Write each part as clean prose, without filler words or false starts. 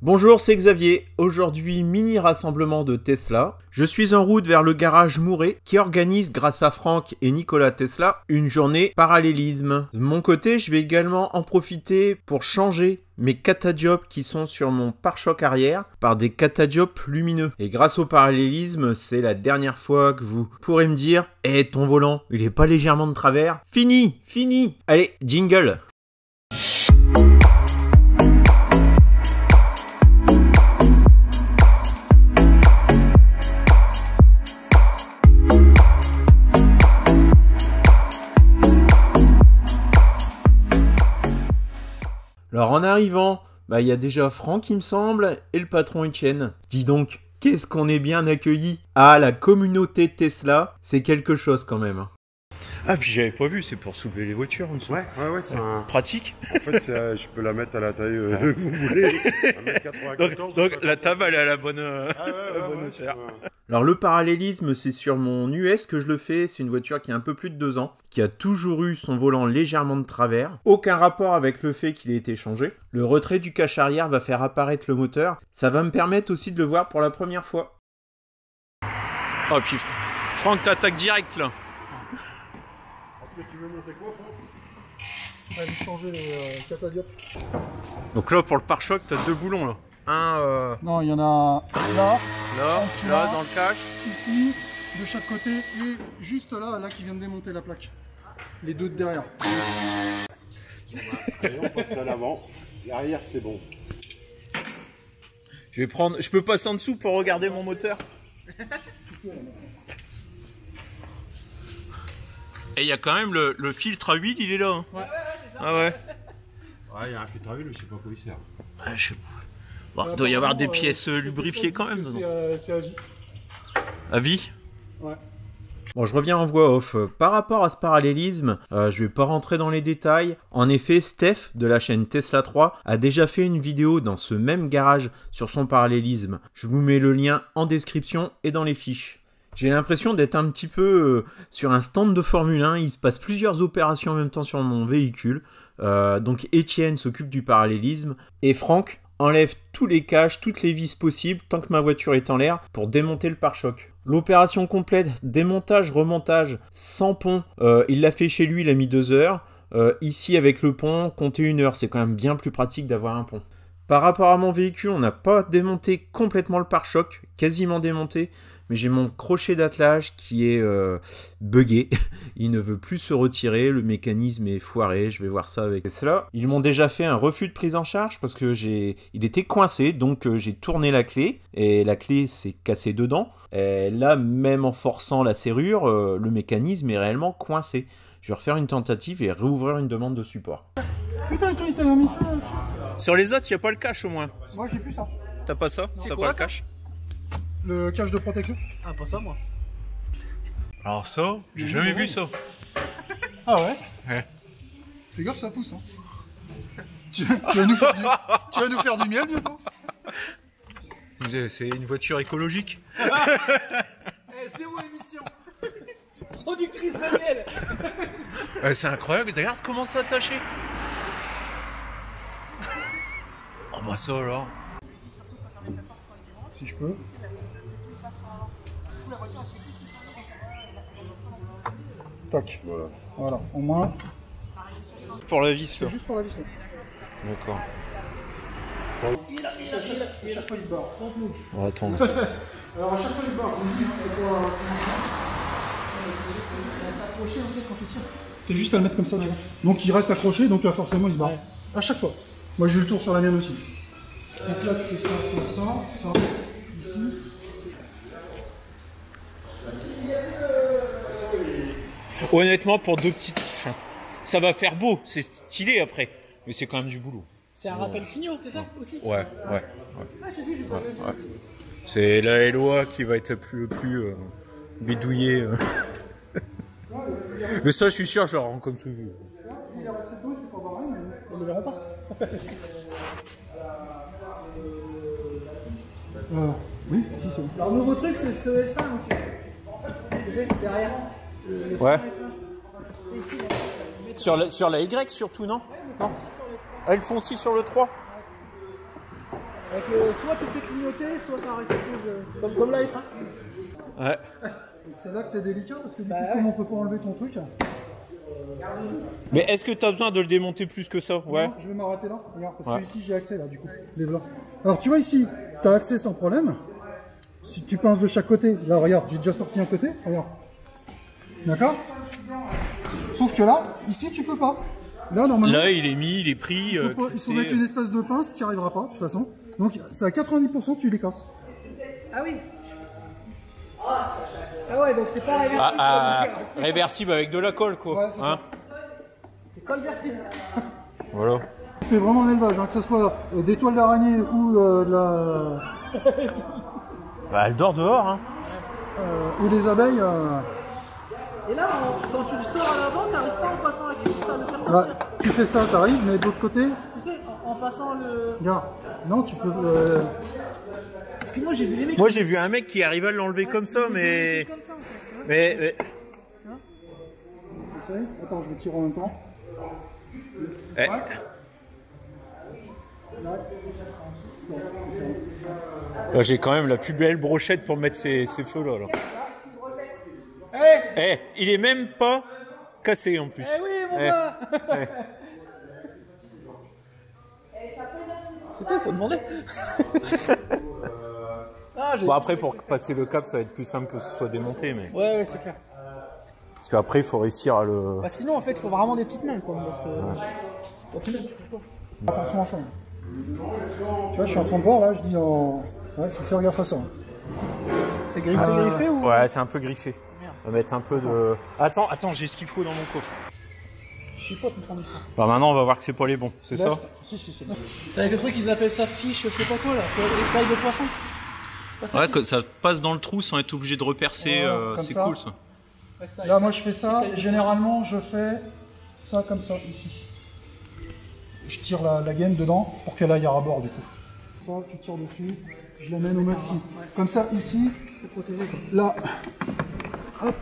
Bonjour, c'est Xavier. Aujourd'hui, mini rassemblement de Tesla. Je suis en route vers le garage Mouret qui organise, grâce à Franck et Nicolas Tesla, une journée parallélisme. De mon côté, je vais également en profiter pour changer mes catadiopes qui sont sur mon pare-choc arrière par des catadiopes lumineux. Et grâce au parallélisme, c'est la dernière fois que vous pourrez me dire « Eh, ton volant, il est pas légèrement de travers ?» Fini, fini. Allez, jingle. Alors en arrivant, il y a déjà Franck il me semble, et le patron Etienne. Dis donc, qu'est-ce qu'on est bien accueillis. Ah, la communauté Tesla, c'est quelque chose quand même. Ah, puis j'avais pas vu, c'est pour soulever les voitures en dessous. Ouais, c'est un... pratique. En fait, je peux la mettre à la taille que vous voulez. 1m94. Donc la table, elle est à la bonne, bonne hauteur. Alors le parallélisme, c'est sur mon US que je le fais. C'est une voiture qui a un peu plus de 2 ans, qui a toujours eu son volant légèrement de travers. Aucun rapport avec le fait qu'il ait été changé. Le retrait du cache arrière va faire apparaître le moteur. Ça va me permettre aussi de le voir pour la première fois. Oh, puis Franck, t'attaques direct là. Tu veux monter quoi, Franck? On va lui changer les catadiopes. Donc là, pour le pare-choc, t'as 2 boulons là. Un Non, il y en a là, là, dans le cache. ici, de chaque côté, et juste là qui vient de démonter la plaque. Les deux de derrière. Allez, on passe à l'avant. L'arrière, c'est bon. Je peux passer en dessous pour regarder mon moteur. Et il y a quand même le filtre à huile, il est là. Hein. Ouais. Ah ouais. Ouais, il y a un filtre à huile, je sais pas quoi il sert. Ah, je sais pas. Bon, il doit y avoir des pièces lubrifiées quand même dedans. C'est à vie. À vie? Ouais. Bon, je reviens en voix off. Par rapport à ce parallélisme, je vais pas rentrer dans les détails. En effet, Steph, de la chaîne Tesla 3, a déjà fait une vidéo dans ce même garage sur son parallélisme. Je vous mets le lien en description et dans les fiches. J'ai l'impression d'être un petit peu sur un stand de Formule 1. Il se passe plusieurs opérations en même temps sur mon véhicule. Donc Etienne s'occupe du parallélisme et Franck enlève tous les caches, toutes les vis possibles tant que ma voiture est en l'air pour démonter le pare-choc. L'opération complète, démontage, remontage, sans pont, il l'a fait chez lui, il a mis 2 heures. Ici avec le pont, comptez 1 heure, c'est quand même bien plus pratique d'avoir un pont. Par rapport à mon véhicule, on n'a pas démonté complètement le pare-choc, quasiment démonté, mais j'ai mon crochet d'attelage qui est buggé. Il ne veut plus se retirer, le mécanisme est foiré, je vais voir ça avec Tesla. Ils m'ont déjà fait un refus de prise en charge parce que il était coincé, donc j'ai tourné la clé, et la clé s'est cassée dedans. Et là, même en forçant la serrure, le mécanisme est réellement coincé. Je vais refaire une tentative et réouvrir une demande de support. Putain, il t'a mis ça là-dessus. Sur les autres, il n'y a pas le cache au moins. Moi, j'ai plus ça. T'as pas ça? T'as pas le cache? Le cache de protection. Ah, pas ça, moi. Alors ça, j'ai jamais vu ça. Ah ouais? Ouais. Fais gaffe, ça pousse. Hein. tu vas nous faire du miel bientôt? C'est une voiture écologique. C'est où l'émission? Productrice de miel. C'est incroyable, regarde comment c'est attaché. Oh bah ça alors. Si je peux. Tac. Voilà. Au moins. Pour la vis, C'est juste pour la vis. D'accord. À chaque fois, il se barre. On va attendre. Alors, à chaque fois, il se barre. Je vous dis, c'est quoi? Accroché en fait quand tu tires. C'est juste à le mettre comme ça derrière. Donc, il reste accroché, donc forcément, il se barre. Ouais. À chaque fois. Moi, j'ai eu le tour sur la mienne aussi. Donc là, c'est ça, ici. Honnêtement, pour 2 petites... Enfin, ça va faire beau, c'est stylé après. Mais c'est quand même du boulot. C'est un rappel signaux, c'est ça aussi? Ouais. C'est la LOA qui va être le plus bidouillé. Mais ça, je suis sûr, je le rends comme tu veux. Il est resté beau, c'est pas pareil, mais Ils ne le verront pas. oui, si, c'est bon. Alors, nouveau truc, c'est le F1 aussi. Vous savez, derrière. Ouais. Sur la Y surtout, non? Non. Ah, ils font aussi sur le 3. Soit tu fais clignoter, soit ça reste comme la F1. Ouais. C'est là que c'est délicat parce que du coup, comme on peut pas enlever ton truc. Mais est-ce que tu as besoin de le démonter plus que ça? Ouais. Non, je vais m'arrêter là. Regarde, parce que ici j'ai accès là du coup. Les blancs. Alors tu vois ici, tu as accès sans problème. Si tu pinces de chaque côté, là regarde, j'ai déjà sorti un côté. Regarde. D'accord? Sauf que là, ici tu peux pas. Là normalement. Là il est mis, il est pris. Il faut mettre une espèce de pince, tu n'y arriveras pas de toute façon. Donc c'est à 90% tu les casses. Ah oui. Ah ouais, donc c'est pas réversible. Réversible avec de la colle quoi. Ouais, c'est Hein? C'est colversible. Voilà. Tu fais vraiment un élevage, hein, que ce soit des toiles d'araignée ou de la. Bah elle dort dehors hein. Ou des abeilles. Et là, quand tu le sors à l'avant, t'arrives pas en passant la cuisse à le faire Ouais, sortir. tu fais ça, t'arrives, mais de l'autre côté. Tu sais, en passant le. Regarde. Non, tu peux. Parce que moi j'ai vu des mecs. Moi j'ai vu un mec qui arrive à l'enlever comme ça mais. Comme ça, en fait, tu vois. Mais. Essaye. Attends, je vais tirer en même temps. Eh. Là, j'ai quand même la plus belle brochette pour mettre ces feux là. Eh, il est même pas cassé en plus. Eh oui, mon gars. C'est toi, il faut demander. Bon après pour passer le cap ça va être plus simple que ce soit démonté mais. Ouais, c'est clair. Parce qu'après il faut réussir à le. Bah sinon, en fait, il faut vraiment des petites mains, quoi. Parce que... Au final, tu peux pas. Attention à ça. Tu vois, je suis en train de voir là, je dis en. Ouais, faut faire gaffe à ça. C'est griffé ou... Ouais c'est un peu griffé. On va mettre un peu de. Attends, j'ai ce qu'il faut dans mon coffre. Je sais pas, tu prends des fois. Bah maintenant on va voir que c'est pas les bons, c'est ça? Si, c'est bon. C'est avec le truc, ils appellent ça fiche, je sais pas quoi, là. Les tailles de poisson. Ouais, que ça passe dans le trou sans être obligé de repercer, comme c'est ça. cool ça. Là, moi, je fais ça. Généralement, je fais ça comme ça, ici. Je tire la gaine dedans pour qu'elle aille à rabord, du coup. Ça, tu tires dessus. Je l'amène au maxi. Comme ça, ici. Là. Hop.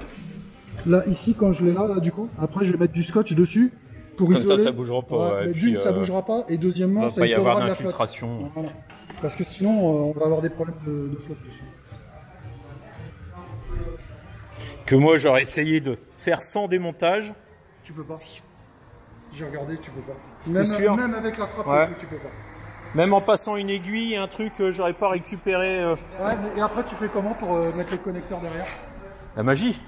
Là, ici, quand je l'ai là, du coup. Après, je vais mettre du scotch dessus. Pour Comme isoler. ça bougera pas. Ouais, Ouais, mais puis, d'une, ça bougera pas. Et deuxièmement, va ça pas y avoir isolera de la flotte. d'infiltration. Voilà. Parce que sinon, on va avoir des problèmes de flotte dessus. Que moi j'aurais essayé de faire sans démontage. Tu peux pas. J'ai regardé, tu peux pas. T'es sûr? Même avec la trappe, Ouais. tu peux pas. Même en passant une aiguille, un truc, j'aurais pas récupéré Ouais, mais et après, tu fais comment pour mettre le connecteur derrière? la magie.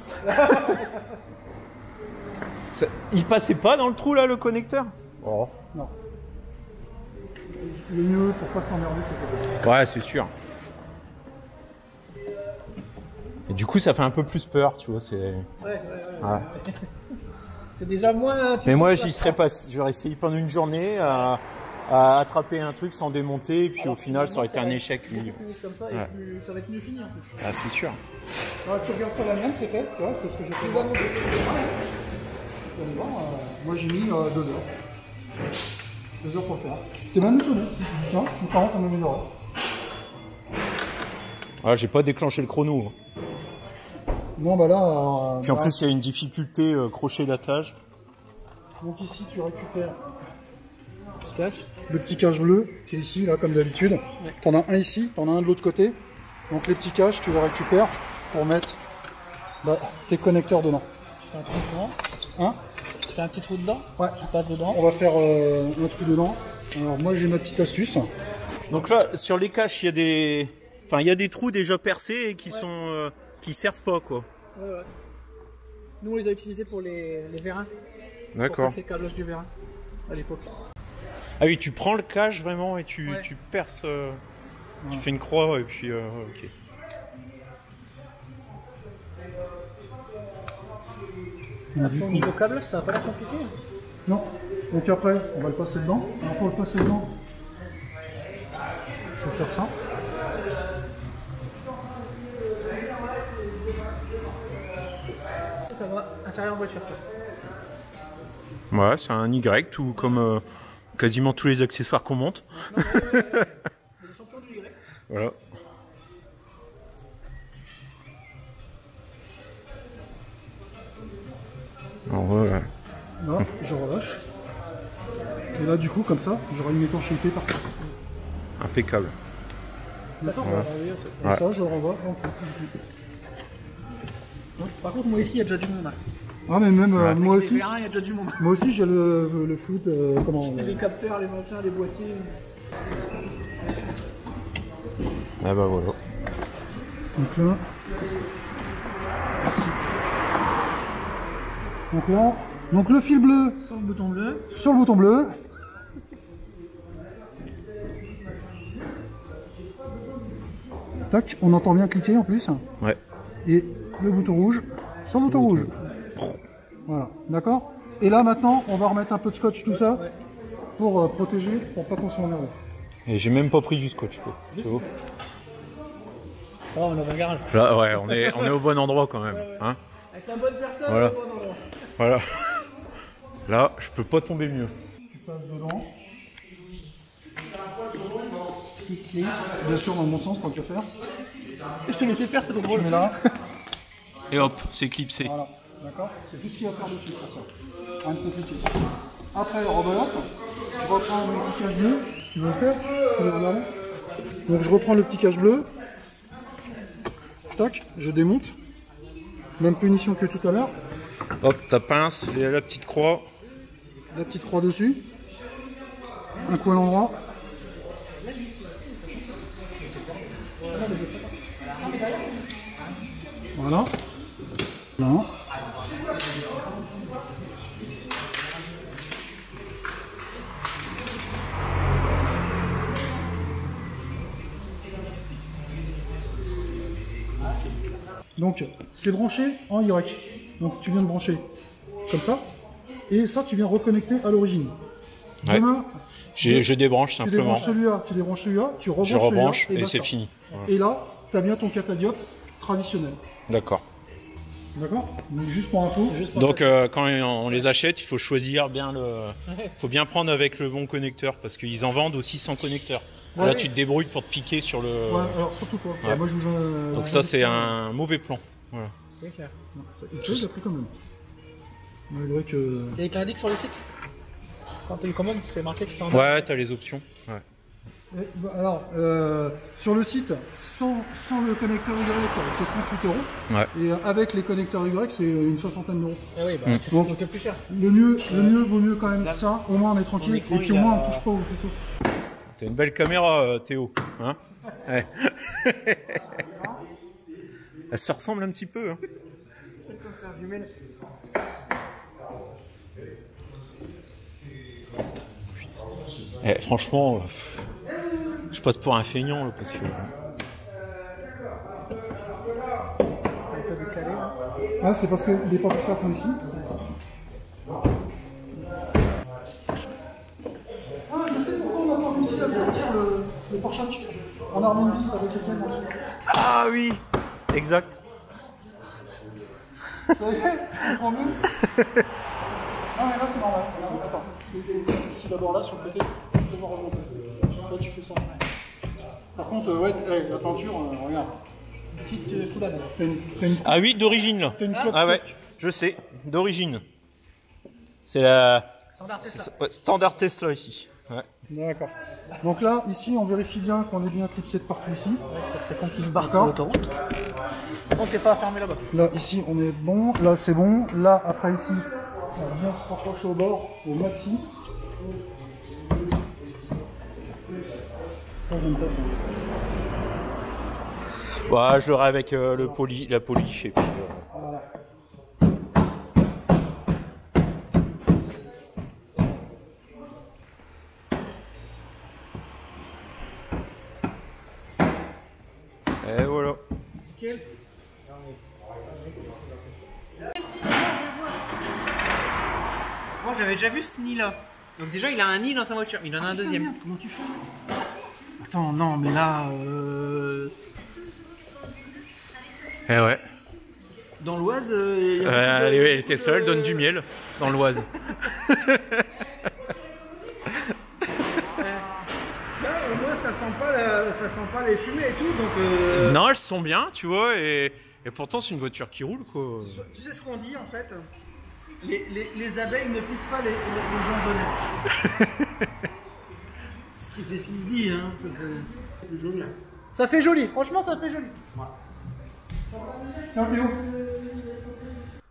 Il passait pas dans le trou là le connecteur? Oh. Non. Le mieux pour pas s'emmerder, c'est pas Ouais, c'est sûr. Et du coup, ça fait un peu plus peur, tu vois. C'est. Ouais. Ouais. C'est déjà moins... Mais moi, j'y serais pas. J'aurais essayé pendant une journée à attraper un truc sans démonter, et puis Alors, au final, ça aurait été un va échec. être beaucoup plus comme ça, Ouais. et plus, ça va être mieux fini en plus. Ah, c'est sûr. Ouais, tu regardes sur la mienne, c'est fait, tu vois, c'est ce que j'ai fait. Tu vas voir, moi j'ai mis 2 heures. 2 heures pour le faire. J'étais même étonné. Tiens, mes parents ça m'améliorait. Ah, j'ai pas déclenché le chrono. Non, bah là. Puis en plus, il y a une difficulté crochet d'attelage. Donc ici, tu récupères le petit cache bleu qui est ici, là, comme d'habitude. Ouais. T'en as un ici, t'en as un de l'autre côté. Donc les petits caches, tu les récupères pour mettre tes connecteurs dedans. Tu fais un trou dedans. Hein? Tu fais un petit trou dedans. Ouais. Tu passes dedans. On va faire un trou dedans. Alors moi j'ai ma petite astuce. Donc là, sur les caches, il y a des. Enfin, il y a des trous déjà percés et qui sont. Qui servent pas, quoi. Ouais. Nous on les a utilisés pour les vérins. Pour D'accord. passer le câblage du vérin à l'époque. Ah oui, tu prends le cache vraiment et tu perces. Tu fais une croix et puis. Ok. Au niveau câble, ça va pas l'air compliqué. Non. Donc après, on va le passer dedans. Alors pour le passer dedans, je vais faire ça. Ça va, intérieur en voiture ça. Ouais, c'est un Y, tout comme quasiment tous les accessoires qu'on monte. Les champions du Y. Voilà. Alors voilà. Là, je relâche. Et là, du coup, comme ça, j'aurai une étanchéité parfaite. Impeccable. D'accord. Ouais. Et ça, je le renvoie. Par contre, moi ici, il y a déjà du monde. Ah, mais même Ouais. moi Avec les aussi. V1, il y a déjà du monde. Moi aussi, j'ai le foot. Comment Les capteurs, les machins, les boîtiers. Ah bah voilà. Donc là. Donc là. Donc le fil bleu Sur le bouton bleu. sur le bouton bleu. Tac, on entend bien cliquer en plus. Ouais. Et le bouton rouge sur le bouton rouge. Voilà, d'accord. Et là maintenant, on va remettre un peu de scotch tout ça pour protéger, pour pas qu'on s'emmerde. Et j'ai même pas pris du scotch, quoi. Tu vois. Oh, on est dans un garage. Là, ouais, on est au bon endroit quand même. Hein, Avec la bonne personne, Voilà. au bon endroit. voilà. Là, je peux pas tomber mieux. Tu passes dedans. Clic. Bien sûr dans le bon sens tant qu'à faire. Je te laissais faire, c'est trop Je drôle. mets là. Et hop, c'est clipsé. Voilà, d'accord. C'est tout ce qu'il y a à faire dessus pour ça. Rien de compliqué. Après, rebelote. Je reprends mon petit cache bleu. Tu veux le faire? Tu veux regarder? Donc je reprends le petit cache bleu. Tac, je démonte. Même punition que tout à l'heure. Hop, ta pince, la petite croix. La petite croix dessus. Un coup à l'endroit. Voilà. Là. Donc, c'est branché en Y. Donc, tu viens de brancher comme ça. Et ça, tu viens reconnecter à l'origine. Ouais. Demain, Je débranche tu simplement. débranches celui-là, tu débranches celui-là, tu rebranches Je rebranche celui-là, et basta. c'est fini. Voilà. Et là, tu as bien ton catadiop traditionnel. D'accord. D'accord? Donc, juste pour info. Donc quand on les achète, il faut choisir bien faut bien prendre avec le bon connecteur parce qu'ils en vendent aussi sans connecteur. Ouais. Là, tu te débrouilles pour te piquer sur le. Ouais, alors surtout pas. Ouais. Moi, je vous en... Donc ça, c'est un mauvais plan. Voilà. C'est clair. Une chose, j'ai pris quand même. Malgré que... Il y a écrit indique sur le site. Quand tu commandes, c'est marqué que c'est en Ouais, t'as les options. Ouais. Et, bah, alors, sur le site, sans le connecteur Y, c'est 38 €. Ouais. Et avec les connecteurs Y, c'est une soixantaine d'euros. Eh oui, bah, c'est Donc, donc le plus cher. Le mieux vaut mieux quand même ça. Au moins, on est tranquille. écran, Et puis il au moins, a- on touche pas au faisceau. T'as une belle caméra, Théo. Hein ouais. Elle se ressemble un petit peu. Hein. Franchement, je passe pour un feignant là, parce que. Ah, c'est parce qu'il n'est pas fait ça comme ici. Ah, je sais pourquoi on n'a pas réussi à sortir le pare-choc. On a remis une vis avec Étienne en dessous. Ah oui, exact. Ça y est, tu comprends mieux. Ah, mais là, c'est normal. Attends, parce qu'il faut ici d'abord là, sur le côté, pour pouvoir remonter. Là, tu fais ça. Par contre, ouais, la peinture, regarde. Petite coulade. T'as une Ah oui, d'origine là. T'as une clope Ah ouais, coque. je sais, d'origine. C'est la Standard Tesla. ouais, standard Tesla ici. Ouais. D'accord. Donc là, ici, on vérifie bien qu'on est bien clipsé de partout ici. Parce que quand il se barre sur D'accord. l'autoroute. Donc t'es pas fermé là-bas. Là, ici, on est bon. Là, c'est bon. Là, après, ici, on va bien se rapprocher au bord, au maxi. Ça, j'aime pas ça. Ouais, je l'aurai avec la polish et puis. Voilà. Et voilà. Nickel. Moi j'avais déjà vu ce nid là. Donc déjà il a un nid dans sa voiture, il en a un deuxième. Merde, comment tu fais? Attends, non, mais là, Eh ouais. Dans l'Oise, il y a Les Tesla, elles donnent du miel dans l'Oise. Là, au moins ça sent pas les fumées et tout, donc Non, elles sont bien, tu vois, et pourtant c'est une voiture qui roule, quoi. tu sais ce qu'on dit en fait, les abeilles ne piquent pas les gens honnêtes. C'est ce qui se dit, hein. C'est joli. Ça fait joli, franchement ça fait joli. Tiens Théo.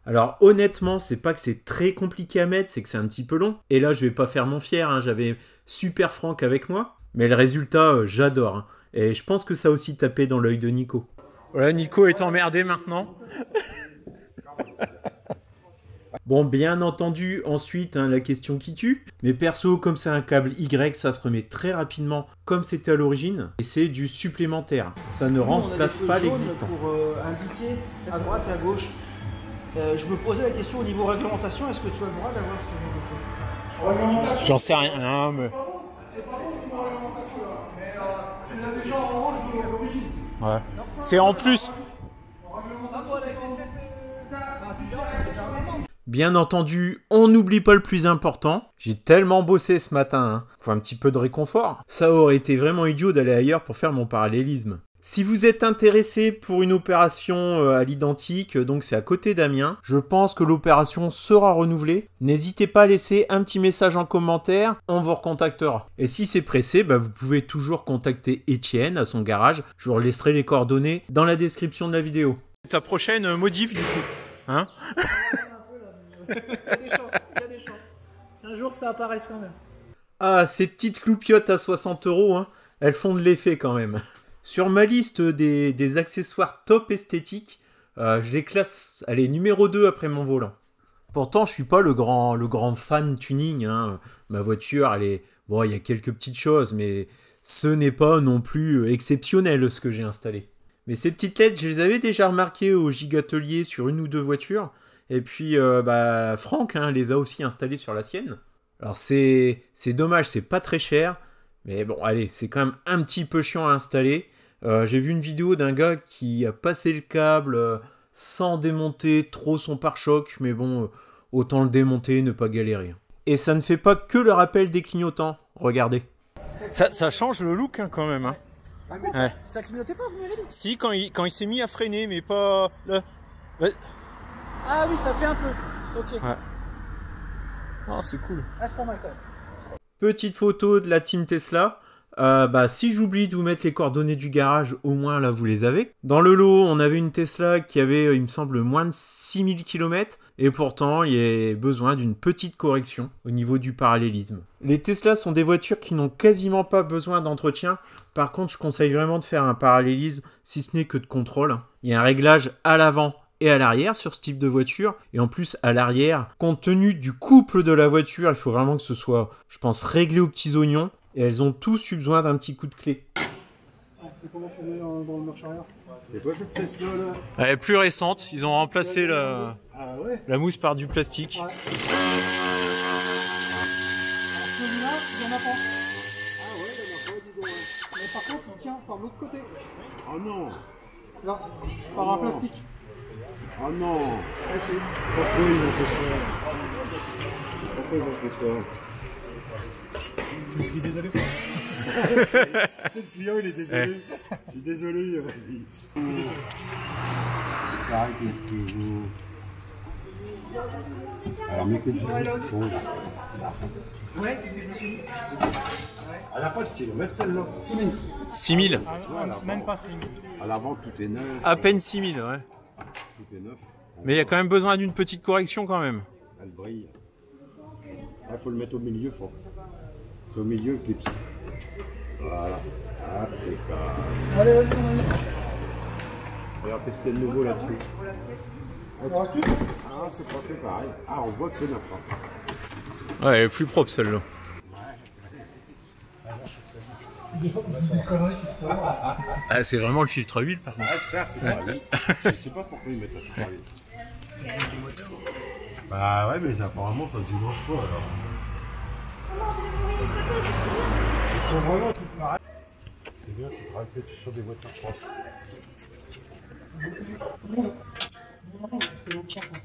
Alors honnêtement, c'est pas que c'est très compliqué à mettre, c'est que c'est un petit peu long. Et là, je vais pas faire mon fier, hein, j'avais Super Franck avec moi. Mais le résultat, j'adore. Hein. Et je pense que ça a aussi tapé dans l'œil de Nico. Voilà, Nico est emmerdé maintenant. Bon, bien entendu, ensuite, hein, la question qui tue. Mais perso, comme c'est un câble Y, ça se remet très rapidement comme c'était à l'origine. Et c'est du supplémentaire. Ça ne remplace pas l'existant. Pour indiquer à droite et à gauche. Je me posais la question au niveau réglementation, est-ce que tu as le droit d'avoir ce genre de choses? J'en sais rien, non, mais... C'est pas bon au niveau réglementation là, mais tu l'as déjà en orange de l'origine. Ouais. C'est en plus. Bien entendu, on n'oublie pas le plus important. J'ai tellement bossé ce matin, hein, pour un petit peu de réconfort. Ça aurait été vraiment idiot d'aller ailleurs pour faire mon parallélisme. Si vous êtes intéressé pour une opération à l'identique, donc c'est à côté d'Amiens, je pense que l'opération sera renouvelée. N'hésitez pas à laisser un petit message en commentaire, on vous recontactera. Et si c'est pressé, vous pouvez toujours contacter Étienne à son garage. Je vous laisserai les coordonnées dans la description de la vidéo. Ta prochaine modif du coup. Hein? Il y a des chances, il y a des chances. Un jour ça apparaisse quand même. Ah, ces petites loupiottes à 60 €, hein, elles font de l'effet quand même. Sur ma liste des accessoires top esthétiques, je les classe, allez, numéro 2 après mon volant. Pourtant, je suis pas le grand fan tuning. Hein. Ma voiture, elle est... Bon, il y a quelques petites choses, mais ce n'est pas non plus exceptionnel ce que j'ai installé. Mais ces petites LED, je les avais déjà remarquées au Gigatelier sur une ou deux voitures. Et puis, Franck les a aussi installées sur la sienne. Alors, c'est dommage, c'est pas très cher. Mais bon, allez, c'est quand même un petit peu chiant à installer. J'ai vu une vidéo d'un gars qui a passé le câble sans démonter trop son pare-choc. Mais bon, autant le démonter, ne pas galérer. Et ça ne fait pas que le rappel des clignotants. Regardez. Ça change le look hein, quand même. Hein. Ah, quoi, Ouais. ça clignotait pas, vous m'avez dit? Si, quand il s'est mis à freiner, mais pas... Là. Ah oui, ça fait un peu. Ok. Ouais. Oh, c'est cool. Ah, c'est pas mal quand même. Petite photo de la team Tesla. Si j'oublie de vous mettre les coordonnées du garage, au moins là vous les avez. Dans le lot, on avait une Tesla qui avait, il me semble, moins de 6000 km. Et pourtant, il y a besoin d'une petite correction au niveau du parallélisme. Les Tesla sont des voitures qui n'ont quasiment pas besoin d'entretien. Par contre, je conseille vraiment de faire un parallélisme, si ce n'est que de contrôle. Il y a un réglage à l'avant et à l'arrière sur ce type de voiture. Et en plus, à l'arrière, compte tenu du couple de la voiture, il faut vraiment que ce soit, je pense, réglé aux petits oignons. Et elles ont tous eu besoin d'un petit coup de clé. C'est comment tu mets dans le marche arrière? C'est quoi cette Tesla là? Elle est plus récente, ils ont remplacé Ah ouais? la mousse par du plastique. Ouais. Celui-là, il n'y en a pas. Ah ouais, il y en a pas, dis donc. Mais par contre, il tient par l'autre côté. Oh non! Là, par un plastique. Oh non! Ouais, c'est... Pourquoi ils ont fait ça? Pourquoi ils ont fait ça? Je suis désolé. Le client, il est désolé. Je suis désolé. C'est pareil que vous. Alors mettez le son. Ouais, c'est ce que je me suis dit. Elle n'a pas de stylo, mettre celle-là. 6000. Même pas 6 000. À l'avant tout est neuf. À peine 6000, ouais. Tout est neuf. Mais il y a quand même besoin d'une petite correction quand même. Elle brille. Il faut le mettre au milieu, fort. C'est au milieu le clip. Voilà. Impeccable. Allez, vas-y, on y va. Regarde, qu'est-ce qu'il y a de nouveau là-dessus? Ah, c'est pas fait pareil. Ah, on voit que c'est neuf. Hein. Ouais, elle est plus propre celle-là. Des conneries qui te font. Ah, c'est vraiment le filtre à huile par contre. Ah, ça, super huile. Je sais pas pourquoi ils mettent la super huile. Bah ouais, mais apparemment ça se dimanche pas alors. Ils sont vraiment toutes pareilles. C'est bien qu'ils travaillent peut-être sur des voitures propres.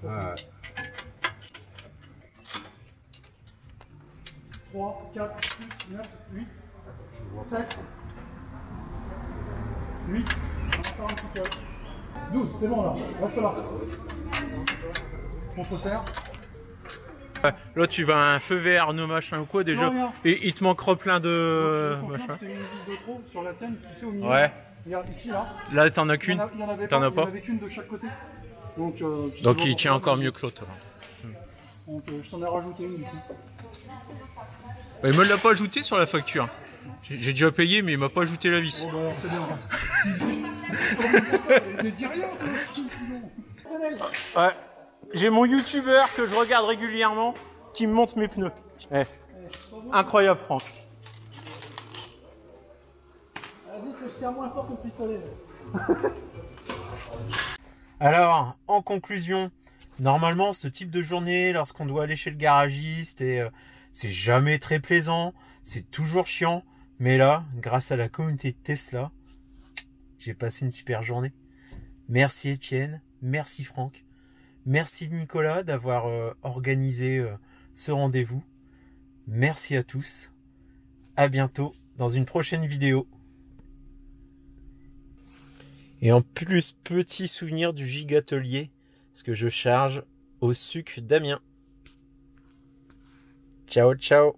Ah, 3, 4, 6, 9, 8, 7, 8, encore un petit peu. 12, c'est bon là, reste là. On te sert. Là, tu vas à un feu vert, nos machins ou quoi déjà. Non, rien. Et il te manquera plein de Je te confirme, machins. je t'ai mis une vis de trop sur la tête, tu sais, au milieu. Ouais. Regarde, ici, là. Là, t'en as qu'une. Il y en avait T'en as pas. Il y pas en avait qu'une de chaque côté. Donc, il tient encore mieux que l'autre. Donc, je t'en ai rajouté une, du coup. Il me l'a pas ajouté sur la facture. J'ai déjà payé, mais il m'a pas ajouté la vis. Bon, bah, alors, c'est bien. Mais dis rien, toi. Ouais. J'ai mon youtubeur que je regarde régulièrement qui me montre mes pneus. Eh. Incroyable, Franck. Vas-y, parce que je serre moins fort que le pistolet. Alors, en conclusion, normalement, ce type de journée, lorsqu'on doit aller chez le garagiste, c'est jamais très plaisant, c'est toujours chiant. Mais là, grâce à la communauté de Tesla, j'ai passé une super journée. Merci Étienne, merci Franck, merci Nicolas d'avoir organisé ce rendez-vous. Merci à tous. À bientôt dans une prochaine vidéo. Et en plus, petit souvenir du Gigatelier, ce que je charge au sucre d'Amiens. Ciao, ciao.